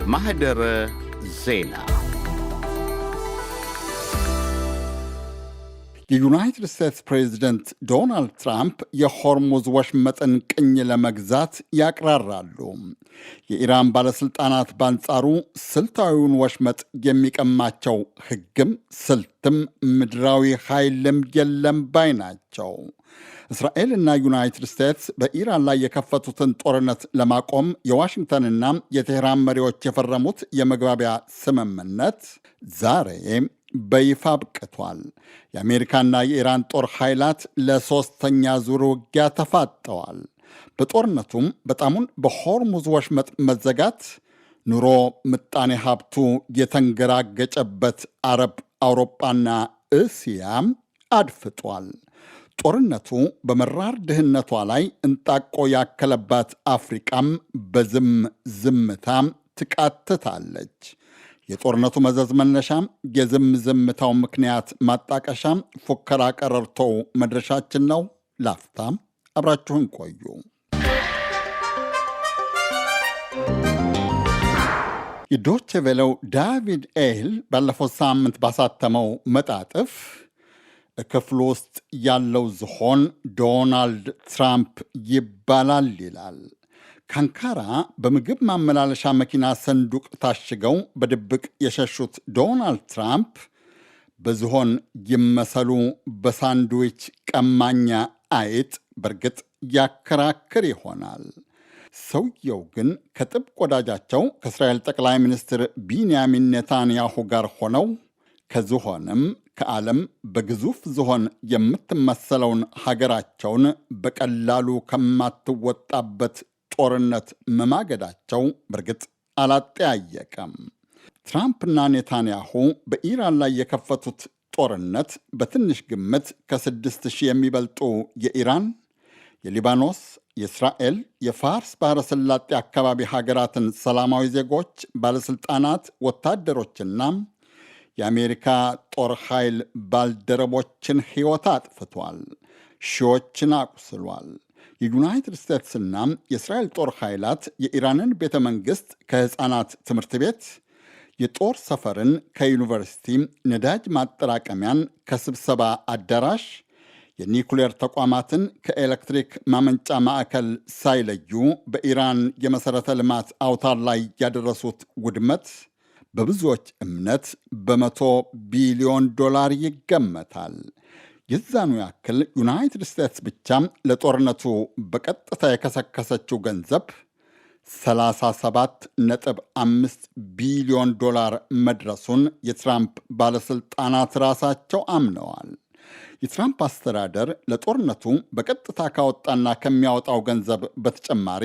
ማህደረ ዜና የዩናይትድ ስቴትስ ፕሬዚደንት ዶናልድ ትራምፕ የሆርሙዝ ወሽመጥን ቅኝ ለመግዛት ያቅራራሉ። የኢራን ባለሥልጣናት በአንጻሩ ስልታዊውን ወሽመጥ የሚቀማቸው ሕግም ስልትም ምድራዊ ኃይልም የለም ባይ ናቸው። እስራኤልና ዩናይትድ ስቴትስ በኢራን ላይ የከፈቱትን ጦርነት ለማቆም የዋሽንግተንና የቴህራን መሪዎች የፈረሙት የመግባቢያ ስምምነት ዛሬ በይፋ አብቅቷል። የአሜሪካና የኢራን ጦር ኃይላት ለሦስተኛ ዙር ውጊያ ተፋጠዋል። በጦርነቱም በጣሙን በሆርሙዝ ወሽመጥ መዘጋት ኑሮ ምጣኔ ሀብቱ የተንገራገጨበት አረብ፣ አውሮጳና እስያ አድፍጧል። ጦርነቱ በመራር ድህነቷ ላይ እንጣቆ ያከለባት አፍሪቃም ዝምታ ትቃትታለች። የጦርነቱ መዘዝ መነሻም የዝምታው ምክንያት ማጣቀሻም ፉከራ ቀረርቶው መድረሻችን ነው። ላፍታም አብራችሁን ቆዩ። የዶቼ ቬለው ዳቪድ ኤል ባለፈው ሳምንት ባሳተመው መጣጥፍ ክፍሉ ውስጥ ያለው ዝሆን ዶናልድ ትራምፕ ይባላል ይላል። ከአንካራ በምግብ ማመላለሻ መኪና ሰንዱቅ ታሽገው በድብቅ የሸሹት ዶናልድ ትራምፕ በዝሆን ይመሰሉ በሳንድዊች ቀማኛ አይጥ በእርግጥ ያከራክር ይሆናል። ሰውየው ግን ከጥብቅ ወዳጃቸው ከእስራኤል ጠቅላይ ሚኒስትር ቢንያሚን ኔታንያሁ ጋር ሆነው ከዝሆንም ከዓለም በግዙፍ ዝሆን የምትመሰለውን ሀገራቸውን በቀላሉ ከማትወጣበት ጦርነት መማገዳቸው በእርግጥ አላጠያየቀም። ትራምፕና ኔታንያሁ በኢራን ላይ የከፈቱት ጦርነት በትንሽ ግምት ከ6,000 የሚበልጡ የኢራን፣ የሊባኖስ፣ የእስራኤል፣ የፋርስ ባሕረ ሰላጤ አካባቢ ሀገራትን ሰላማዊ ዜጎች፣ ባለሥልጣናት፣ ወታደሮችና የአሜሪካ ጦር ኃይል ባልደረቦችን ሕይወት አጥፍቷል። ሺዎችን አቁስሏል። የዩናይትድ ስቴትስና የእስራኤል ጦር ኃይላት የኢራንን ቤተ መንግሥት ከሕፃናት ትምህርት ቤት፣ የጦር ሰፈርን ከዩኒቨርሲቲ፣ ነዳጅ ማጠራቀሚያን ከስብሰባ አዳራሽ፣ የኒኩሌር ተቋማትን ከኤሌክትሪክ ማመንጫ ማዕከል ሳይለዩ በኢራን የመሠረተ ልማት አውታር ላይ ያደረሱት ውድመት በብዙዎች እምነት $100 ቢሊዮን ይገመታል። የዛኑ ያክል ዩናይትድ ስቴትስ ብቻ ለጦርነቱ በቀጥታ የከሰከሰችው ገንዘብ $37.5 ቢሊዮን መድረሱን የትራምፕ ባለሥልጣናት ራሳቸው አምነዋል። የትራምፕ አስተዳደር ለጦርነቱ በቀጥታ ካወጣና ከሚያወጣው ገንዘብ በተጨማሪ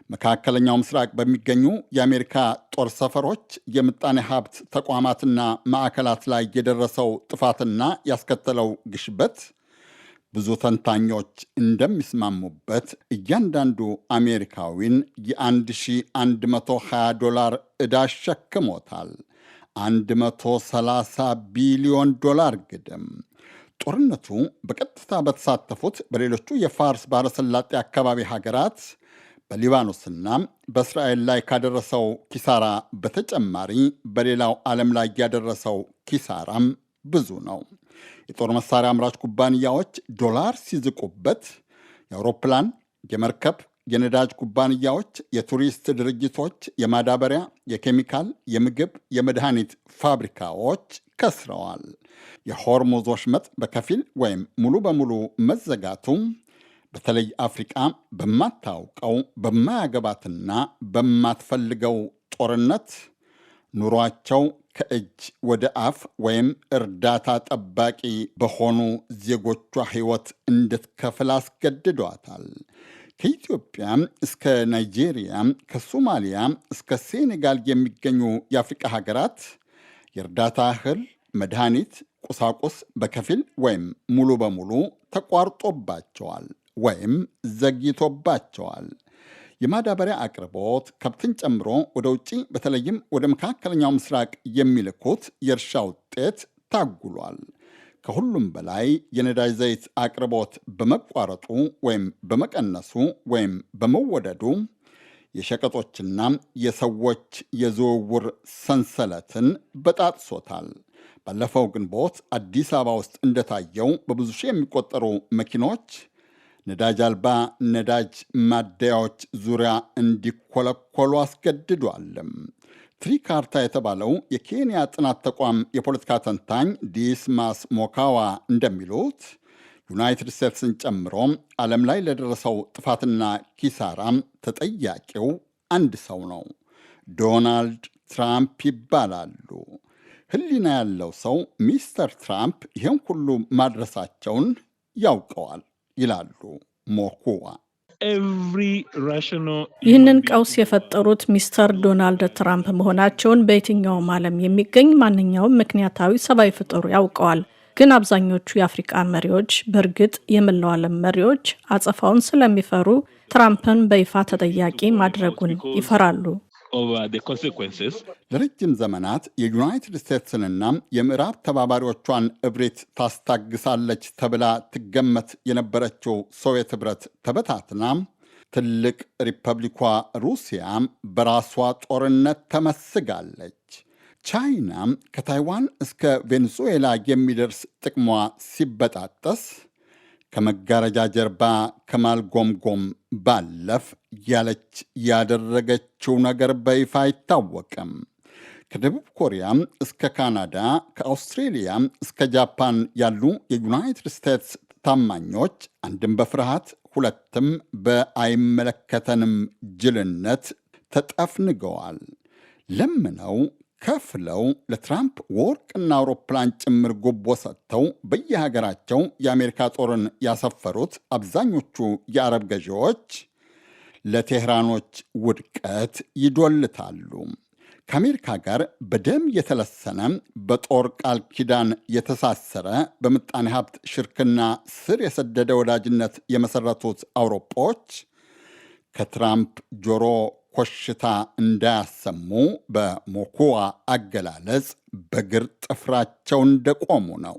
መካከለኛው ምስራቅ በሚገኙ የአሜሪካ ጦር ሰፈሮች፣ የምጣኔ ሀብት ተቋማትና ማዕከላት ላይ የደረሰው ጥፋትና ያስከተለው ግሽበት ብዙ ተንታኞች እንደሚስማሙበት እያንዳንዱ አሜሪካዊን $1,120 ዕዳ አሸክሞታል። $130 ቢሊዮን ግድም። ጦርነቱ በቀጥታ በተሳተፉት በሌሎቹ የፋርስ ባሕረ ሰላጤ አካባቢ ሀገራት በሊባኖስና በእስራኤል ላይ ካደረሰው ኪሳራ በተጨማሪ በሌላው ዓለም ላይ ያደረሰው ኪሳራም ብዙ ነው። የጦር መሳሪያ አምራች ኩባንያዎች ዶላር ሲዝቁበት፣ የአውሮፕላን፣ የመርከብ፣ የነዳጅ ኩባንያዎች፣ የቱሪስት ድርጅቶች፣ የማዳበሪያ፣ የኬሚካል፣ የምግብ፣ የመድኃኒት ፋብሪካዎች ከስረዋል። የሆርሙዝ ወሽመጥ በከፊል ወይም ሙሉ በሙሉ መዘጋቱ በተለይ አፍሪቃ በማታውቀው በማያገባትና በማትፈልገው ጦርነት ኑሯቸው ከእጅ ወደ አፍ ወይም እርዳታ ጠባቂ በሆኑ ዜጎቿ ሕይወት እንድትከፍል አስገድዷታል። ከኢትዮጵያ እስከ ናይጄሪያ፣ ከሶማሊያ እስከ ሴኔጋል የሚገኙ የአፍሪቃ ሀገራት የእርዳታ እህል፣ መድኃኒት፣ ቁሳቁስ በከፊል ወይም ሙሉ በሙሉ ተቋርጦባቸዋል ወይም ዘግይቶባቸዋል። የማዳበሪያ አቅርቦት ከብትን ጨምሮ ወደ ውጭ በተለይም ወደ መካከለኛው ምስራቅ የሚልኩት የእርሻ ውጤት ታጉሏል። ከሁሉም በላይ የነዳጅ ዘይት አቅርቦት በመቋረጡ ወይም በመቀነሱ ወይም በመወደዱ የሸቀጦችና የሰዎች የዝውውር ሰንሰለትን በጣጥሶታል። ባለፈው ግንቦት አዲስ አበባ ውስጥ እንደታየው በብዙ ሺህ የሚቆጠሩ መኪኖች ነዳጅ አልባ ነዳጅ ማደያዎች ዙሪያ እንዲኮለኮሉ አስገድዷል። ትሪካርታ የተባለው የኬንያ ጥናት ተቋም የፖለቲካ ተንታኝ ዲስማስ ሞካዋ እንደሚሉት ዩናይትድ ስቴትስን ጨምሮ ዓለም ላይ ለደረሰው ጥፋትና ኪሳራ ተጠያቂው አንድ ሰው ነው። ዶናልድ ትራምፕ ይባላሉ። ሕሊና ያለው ሰው ሚስተር ትራምፕ ይህን ሁሉ ማድረሳቸውን ያውቀዋል ይላሉ ሞኩዋ። ይህንን ቀውስ የፈጠሩት ሚስተር ዶናልድ ትራምፕ መሆናቸውን በየትኛውም ዓለም የሚገኝ ማንኛውም ምክንያታዊ ሰብአዊ ፍጡር ያውቀዋል። ግን አብዛኞቹ የአፍሪቃ መሪዎች፣ በእርግጥ የመላው ዓለም መሪዎች አጸፋውን ስለሚፈሩ ትራምፕን በይፋ ተጠያቂ ማድረጉን ይፈራሉ። ለረጅም ዘመናት የዩናይትድ ስቴትስንና የምዕራብ ተባባሪዎቿን እብሪት ታስታግሳለች ተብላ ትገመት የነበረችው ሶቪየት ኅብረት ተበታትና ትልቅ ሪፐብሊኳ ሩሲያ በራሷ ጦርነት ተመስጋለች። ቻይና ከታይዋን እስከ ቬኔዙዌላ የሚደርስ ጥቅሟ ሲበጣጠስ ከመጋረጃ ጀርባ ከማልጎምጎም ባለፍ ያለች ያደረገችው ነገር በይፋ አይታወቅም። ከደቡብ ኮሪያ እስከ ካናዳ፣ ከአውስትሬሊያ እስከ ጃፓን ያሉ የዩናይትድ ስቴትስ ታማኞች አንድም በፍርሃት ሁለትም በአይመለከተንም ጅልነት ተጠፍንገዋል። ለምነው ከፍለው ለትራምፕ ወርቅና አውሮፕላን ጭምር ጉቦ ሰጥተው በየሀገራቸው የአሜሪካ ጦርን ያሰፈሩት አብዛኞቹ የአረብ ገዢዎች ለቴህራኖች ውድቀት ይዶልታሉ። ከአሜሪካ ጋር በደም የተለሰነ በጦር ቃል ኪዳን የተሳሰረ በምጣኔ ሀብት ሽርክና ስር የሰደደ ወዳጅነት የመሰረቱት አውሮፓዎች ከትራምፕ ጆሮ ኮሽታ እንዳያሰሙ በሞኩዋ አገላለጽ በግር ጥፍራቸው እንደቆሙ ነው።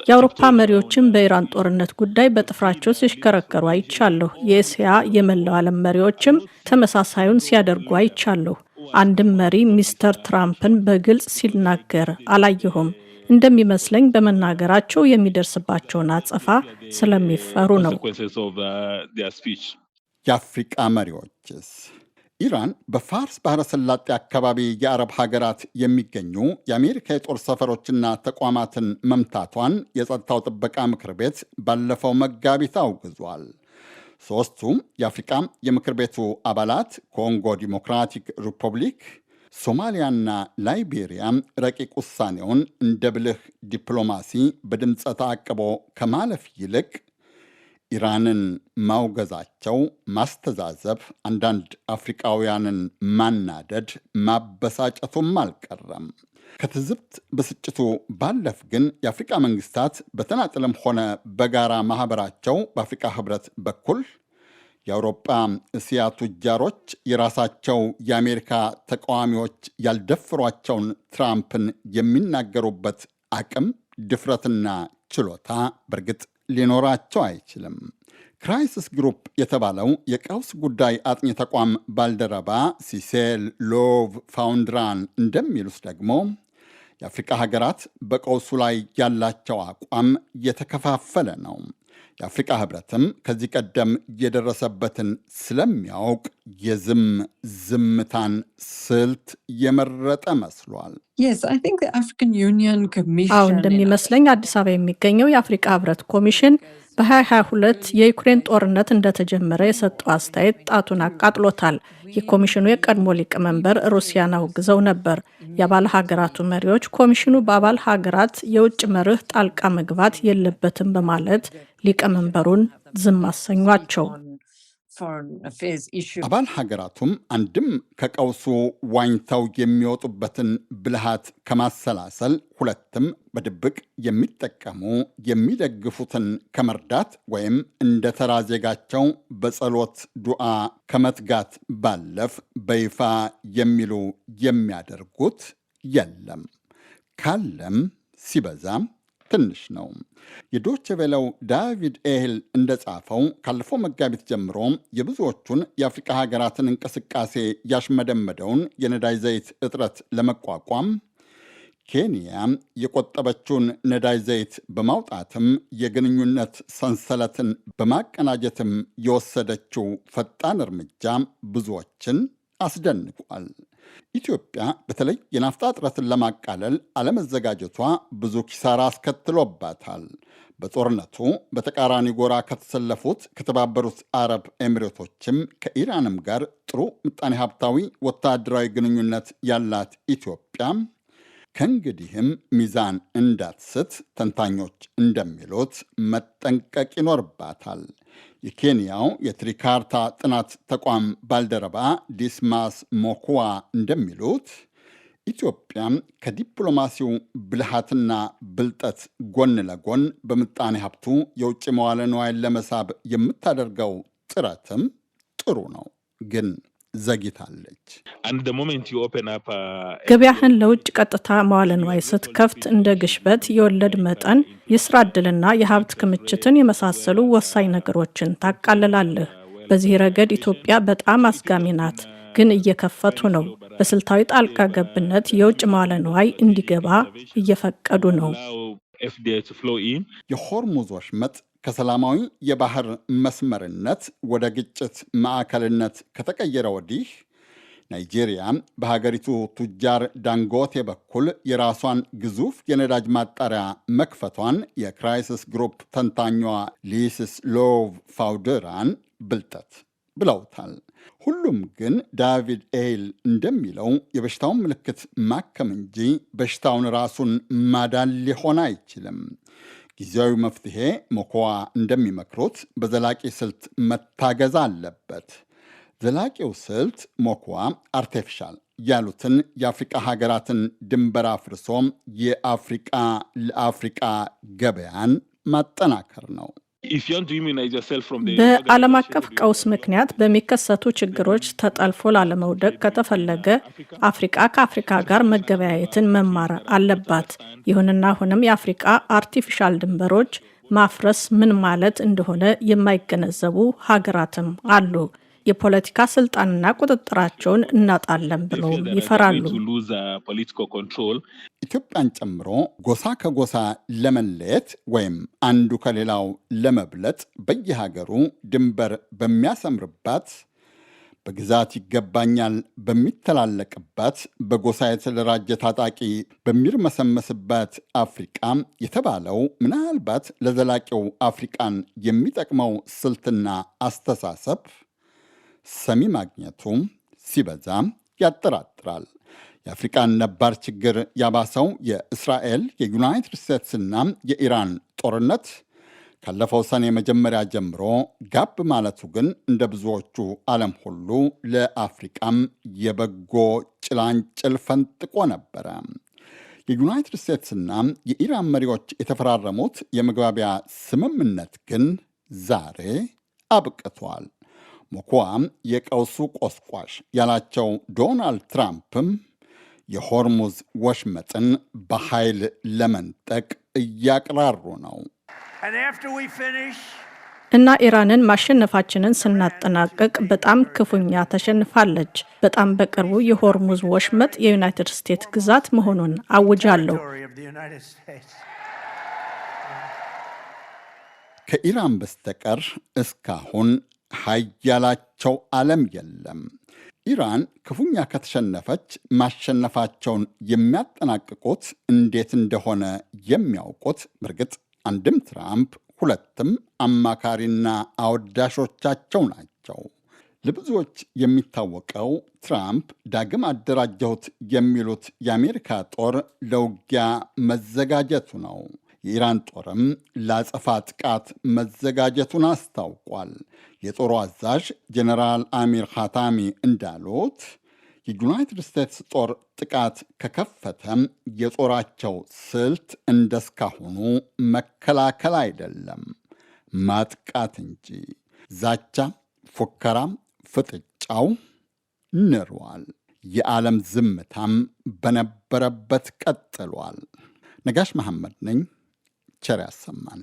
የአውሮፓ መሪዎችም በኢራን ጦርነት ጉዳይ በጥፍራቸው ሲሽከረከሩ አይቻለሁ። የእስያ የመላው ዓለም መሪዎችም ተመሳሳዩን ሲያደርጉ አይቻለሁ። አንድም መሪ ሚስተር ትራምፕን በግልጽ ሲናገር አላየሁም። እንደሚመስለኝ በመናገራቸው የሚደርስባቸውን አጸፋ ስለሚፈሩ ነው። የአፍሪቃ መሪዎችስ? ኢራን በፋርስ ባሕረ ሰላጤ አካባቢ የአረብ ሀገራት የሚገኙ የአሜሪካ የጦር ሰፈሮችና ተቋማትን መምታቷን የጸጥታው ጥበቃ ምክር ቤት ባለፈው መጋቢት አውግዟል። ሦስቱም የአፍሪቃ የምክር ቤቱ አባላት ኮንጎ ዲሞክራቲክ ሪፐብሊክ፣ ሶማሊያና ላይቤሪያ ረቂቅ ውሳኔውን እንደ ብልህ ዲፕሎማሲ በድምፀ ተአቅቦ ከማለፍ ይልቅ ኢራንን ማውገዛቸው ማስተዛዘብ፣ አንዳንድ አፍሪቃውያንን ማናደድ፣ ማበሳጨቱም አልቀረም። ከትዝብት ብስጭቱ ባለፍ ግን የአፍሪቃ መንግስታት በተናጥልም ሆነ በጋራ ማኅበራቸው በአፍሪቃ ኅብረት በኩል የአውሮጳ እስያ ቱጃሮች የራሳቸው የአሜሪካ ተቃዋሚዎች ያልደፍሯቸውን ትራምፕን የሚናገሩበት አቅም፣ ድፍረትና ችሎታ በእርግጥ ሊኖራቸው አይችልም። ክራይሲስ ግሩፕ የተባለው የቀውስ ጉዳይ አጥኚ ተቋም ባልደረባ ሲሴል ሎቭ ፋውንድራን እንደሚሉት ደግሞ የአፍሪቃ ሀገራት በቀውሱ ላይ ያላቸው አቋም የተከፋፈለ ነው። የአፍሪቃ ኅብረትም ከዚህ ቀደም የደረሰበትን ስለሚያውቅ ዝምታን ስልት የመረጠ መስሏል። አዎ፣ እንደሚመስለኝ አዲስ አበባ የሚገኘው የአፍሪቃ ኅብረት ኮሚሽን በ2022 የዩክሬን ጦርነት እንደተጀመረ የሰጠው አስተያየት ጣቱን አቃጥሎታል። የኮሚሽኑ የቀድሞ ሊቀመንበር ሩሲያን አውግዘው ነበር። የአባል ሀገራቱ መሪዎች ኮሚሽኑ በአባል ሀገራት የውጭ መርህ ጣልቃ መግባት የለበትም በማለት ሊቀመንበሩን ዝም አሰኟቸው። አባል ሀገራቱም አንድም ከቀውሱ ዋኝተው የሚወጡበትን ብልሃት ከማሰላሰል፣ ሁለትም በድብቅ የሚጠቀሙ የሚደግፉትን ከመርዳት ወይም እንደ ተራ ዜጋቸው በጸሎት ዱዓ ከመትጋት ባለፍ በይፋ የሚሉ የሚያደርጉት የለም። ካለም ሲበዛ ትንሽ ነው። የዶቼ ቬለው ዳቪድ ኤህል እንደጻፈው ካለፈው መጋቢት ጀምሮ የብዙዎቹን የአፍሪቃ ሀገራትን እንቅስቃሴ ያሽመደመደውን የነዳጅ ዘይት እጥረት ለመቋቋም ኬንያ የቆጠበችውን ነዳጅ ዘይት በማውጣትም የግንኙነት ሰንሰለትን በማቀናጀትም የወሰደችው ፈጣን እርምጃ ብዙዎችን አስደንቋል። ኢትዮጵያ በተለይ የናፍጣ እጥረትን ለማቃለል አለመዘጋጀቷ ብዙ ኪሳራ አስከትሎባታል። በጦርነቱ በተቃራኒ ጎራ ከተሰለፉት ከተባበሩት አረብ ኤሚሬቶችም ከኢራንም ጋር ጥሩ ምጣኔ ሀብታዊ ወታደራዊ ግንኙነት ያላት ኢትዮጵያ ከእንግዲህም ሚዛን እንዳትስት ተንታኞች እንደሚሉት መጠንቀቅ ይኖርባታል። የኬንያው የትሪካርታ ጥናት ተቋም ባልደረባ ዲስማስ ሞኩዋ እንደሚሉት ኢትዮጵያ ከዲፕሎማሲው ብልሃትና ብልጠት ጎን ለጎን በምጣኔ ሀብቱ የውጭ መዋለ ንዋይን ለመሳብ የምታደርገው ጥረትም ጥሩ ነው፣ ግን ዘግይታለች። ገበያህን ለውጭ ቀጥታ መዋለ ንዋይ ስትከፍት እንደ ግሽበት፣ የወለድ መጠን፣ የስራ ዕድልና የሀብት ክምችትን የመሳሰሉ ወሳኝ ነገሮችን ታቃልላለህ። በዚህ ረገድ ኢትዮጵያ በጣም አስጋሚ ናት፣ ግን እየከፈቱ ነው። በስልታዊ ጣልቃ ገብነት የውጭ መዋለ ንዋይ እንዲገባ እየፈቀዱ ነው። የሆርሙዝ ወሽመጥ ከሰላማዊ የባህር መስመርነት ወደ ግጭት ማዕከልነት ከተቀየረ ወዲህ ናይጄሪያ በሀገሪቱ ቱጃር ዳንጎቴ በኩል የራሷን ግዙፍ የነዳጅ ማጣሪያ መክፈቷን የክራይሲስ ግሩፕ ተንታኟ ሊስስ ሎቭ ፋውደራን ብልጠት ብለውታል። ሁሉም ግን ዳቪድ ኤይል እንደሚለው የበሽታውን ምልክት ማከም እንጂ በሽታውን ራሱን ማዳን ሊሆን አይችልም። ጊዜያዊ መፍትሄ ሞኮዋ እንደሚመክሩት በዘላቂ ስልት መታገዝ አለበት። ዘላቂው ስልት ሞኮዋ አርቴፊሻል ያሉትን የአፍሪቃ ሀገራትን ድንበር አፍርሶ የአፍሪቃ ለአፍሪቃ ገበያን ማጠናከር ነው። በዓለም አቀፍ ቀውስ ምክንያት በሚከሰቱ ችግሮች ተጠልፎ ላለመውደቅ ከተፈለገ አፍሪቃ ከአፍሪካ ጋር መገበያየትን መማር አለባት። ይሁንና አሁንም የአፍሪቃ አርቲፊሻል ድንበሮች ማፍረስ ምን ማለት እንደሆነ የማይገነዘቡ ሀገራትም አሉ። የፖለቲካ ስልጣንና ቁጥጥራቸውን እናጣለን ብለው ይፈራሉ። ኢትዮጵያን ጨምሮ ጎሳ ከጎሳ ለመለየት ወይም አንዱ ከሌላው ለመብለጥ በየሀገሩ ድንበር በሚያሰምርባት፣ በግዛት ይገባኛል በሚተላለቅባት፣ በጎሳ የተደራጀ ታጣቂ በሚርመሰመስባት አፍሪቃ የተባለው ምናልባት ለዘላቂው አፍሪቃን የሚጠቅመው ስልትና አስተሳሰብ ሰሚ ማግኘቱ ሲበዛ ያጠራጥራል። የአፍሪቃን ነባር ችግር ያባሰው የእስራኤል የዩናይትድ ስቴትስና የኢራን ጦርነት ካለፈው ሰኔ መጀመሪያ ጀምሮ ጋብ ማለቱ ግን እንደ ብዙዎቹ ዓለም ሁሉ ለአፍሪቃም የበጎ ጭላንጭል ፈንጥቆ ነበረ። የዩናይትድ ስቴትስና የኢራን መሪዎች የተፈራረሙት የመግባቢያ ስምምነት ግን ዛሬ አብቅቷል። ሞኮዋም የቀውሱ ቆስቋሽ ያላቸው ዶናልድ ትራምፕም የሆርሙዝ ወሽመጥን በኃይል ለመንጠቅ እያቅራሩ ነው። እና ኢራንን ማሸነፋችንን ስናጠናቅቅ በጣም ክፉኛ ተሸንፋለች። በጣም በቅርቡ የሆርሙዝ ወሽመጥ የዩናይትድ ስቴትስ ግዛት መሆኑን አውጃለሁ። ከኢራን በስተቀር እስካሁን ሀያላቸው ዓለም የለም። ኢራን ክፉኛ ከተሸነፈች ማሸነፋቸውን የሚያጠናቅቁት እንዴት እንደሆነ የሚያውቁት በእርግጥ አንድም ትራምፕ ሁለትም አማካሪና አወዳሾቻቸው ናቸው። ለብዙዎች የሚታወቀው ትራምፕ ዳግም አደራጀሁት የሚሉት የአሜሪካ ጦር ለውጊያ መዘጋጀቱ ነው። የኢራን ጦርም ለአጸፋ ጥቃት መዘጋጀቱን አስታውቋል። የጦሩ አዛዥ ጀኔራል አሚር ኻታሚ እንዳሉት የዩናይትድ ስቴትስ ጦር ጥቃት ከከፈተም የጦራቸው ስልት እንደስካሁኑ መከላከል አይደለም፣ ማጥቃት እንጂ። ዛቻ፣ ፉከራም፣ ፍጥጫው ንሯል። የዓለም ዝምታም በነበረበት ቀጥሏል። ነጋሽ መሐመድ ነኝ። ቸር ያሰማን።